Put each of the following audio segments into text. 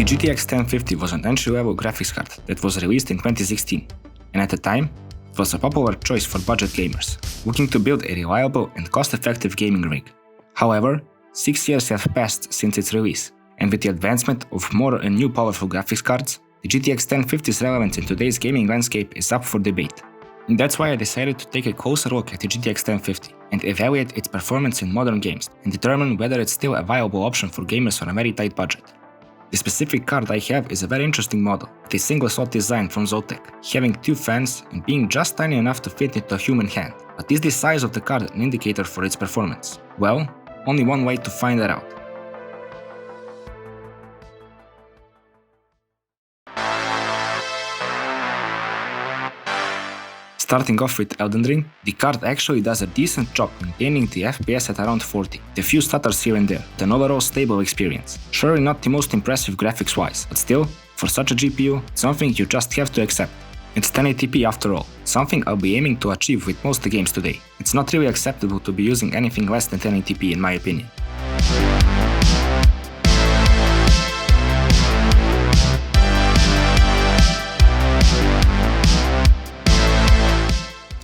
GTX 1050 was an entry-level graphics card that was released in 2016, and at the time, it was a popular choice for budget gamers, looking to build a reliable and cost-effective gaming rig. However, 6 years have passed since its release, and with the advancement of more and new powerful graphics cards, the GTX 1050's relevance in today's gaming landscape is up for debate. And that's why I decided to take a closer look at the GTX 1050 and evaluate its performance in modern games and determine whether it's still a viable option for gamers on a very tight budget. The specific card I have is a very interesting model, with a single slot design from Zotac, having 2 fans and being just tiny enough to fit into a human hand. But is the size of the card an indicator for its performance? Well, only one way to find that out. Starting off with Elden Ring, the card actually does a decent job maintaining the FPS at around 40, with a few stutters here and there, with an overall stable experience. Surely not the most impressive graphics wise, but still, for such a GPU, it's something you just have to accept. It's 1080p after all, something I'll be aiming to achieve with most games today. It's not really acceptable to be using anything less than 1080p in my opinion.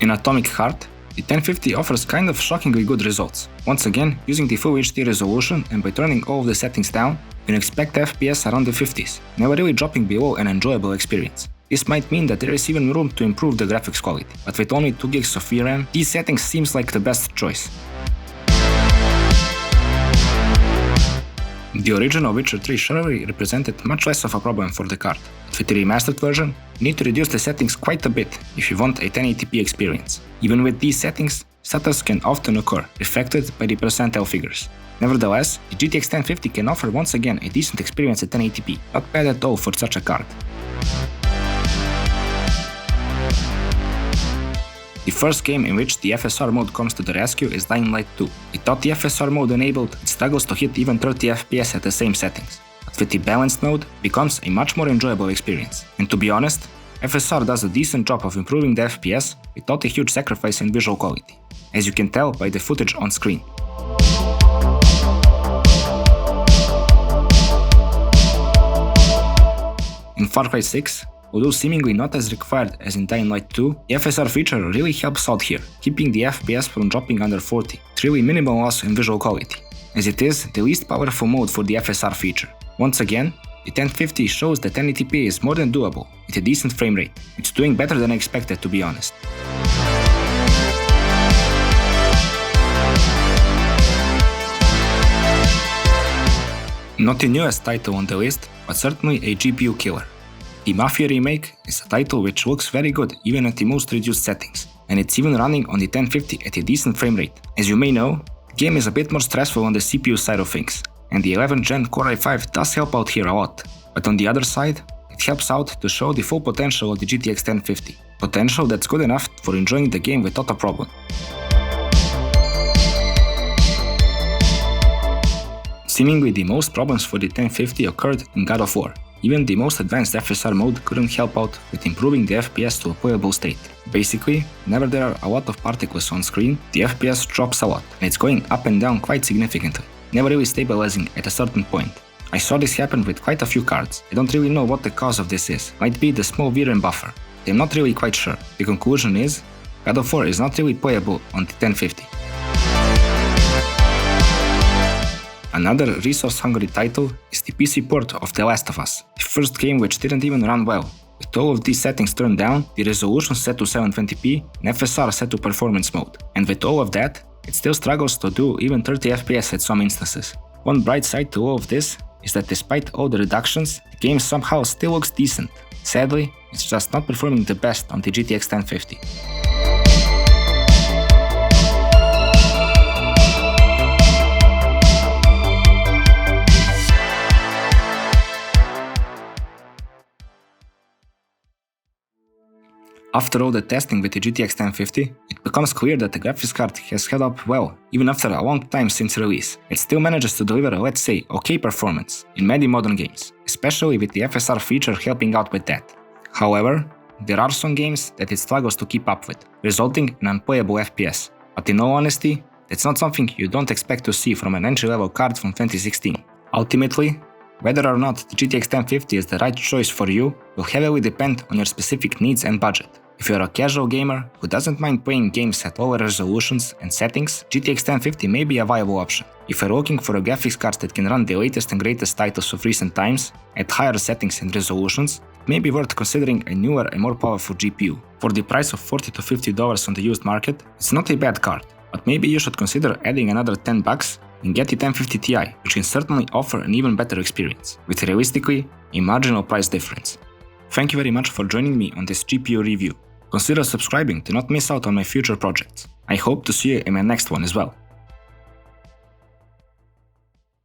In Atomic Heart, the 1050 offers kind of shockingly good results. Once again, using the Full HD resolution and by turning all of the settings down, you can expect FPS around the 50s, never really dropping below an enjoyable experience. This might mean that there is even room to improve the graphics quality, but with only 2 gigs of VRAM, these settings seems like the best choice. The original Witcher 3 surely represented much less of a problem for the card, but with the remastered version, you need to reduce the settings quite a bit if you want a 1080p experience. Even with these settings, stutters can often occur, reflected by the percentile figures. Nevertheless, the GTX 1050 can offer once again a decent experience at 1080p, not bad at all for such a card. The first game in which the FSR mode comes to the rescue is Dying Light 2. Without the FSR mode enabled, it struggles to hit even 30 FPS at the same settings. But with the balanced mode, it becomes a much more enjoyable experience. And to be honest, FSR does a decent job of improving the FPS without a huge sacrifice in visual quality, as you can tell by the footage on screen. In Far Cry 6, although seemingly not as required as in Dying Light 2, the FSR feature really helps out here, keeping the FPS from dropping under 40, with really minimal loss in visual quality, as it is the least powerful mode for the FSR feature. Once again, the 1050 shows that 1080p is more than doable, with a decent frame rate. It's doing better than I expected, to be honest. Not the newest title on the list, but certainly a GPU killer. The Mafia Remake is a title which looks very good even at the most reduced settings, and it's even running on the 1050 at a decent frame rate. As you may know, the game is a bit more stressful on the CPU side of things, and the 11th Gen Core i5 does help out here a lot. But on the other side, it helps out to show the full potential of the GTX 1050, potential that's good enough for enjoying the game without a problem. Seemingly the most problems for the 1050 occurred in God of War. Even the most advanced FSR mode couldn't help out with improving the FPS to a playable state. Basically, whenever there are a lot of particles on screen, the FPS drops a lot, and it's going up and down quite significantly, never really stabilizing at a certain point. I saw this happen with quite a few cards. I don't really know what the cause of this is. Might be the small VRAM buffer. I'm not really quite sure. The conclusion is, God of War is not really playable on the 1050. Another resource-hungry title is the PC port of The Last of Us, the first game which didn't even run well. With all of these settings turned down, the resolution set to 720p and FSR set to performance mode. And with all of that, it still struggles to do even 30 FPS at some instances. One bright side to all of this is that despite all the reductions, the game somehow still looks decent. Sadly, it's just not performing the best on the GTX 1050. After all the testing with the GTX 1050, it becomes clear that the graphics card has held up well, even after a long time since release. It still manages to deliver, let's say, okay performance in many modern games, especially with the FSR feature helping out with that. However, there are some games that it struggles to keep up with, resulting in unplayable FPS. But in all honesty, that's not something you don't expect to see from an entry-level card from 2016. Ultimately, Whether or not the GTX 1050 is the right choice for you will heavily depend on your specific needs and budget. If you're a casual gamer who doesn't mind playing games at lower resolutions and settings, GTX 1050 may be a viable option. If you're looking for a graphics card that can run the latest and greatest titles of recent times at higher settings and resolutions, it may be worth considering a newer and more powerful GPU. For the price of $40 to $50 on the used market, it's not a bad card, but maybe you should consider adding another $10 and get the 1050 Ti, which can certainly offer an even better experience, with realistically a marginal price difference. Thank you very much for joining me on this GPU review. Consider subscribing to not miss out on my future projects. I hope to see you in my next one as well.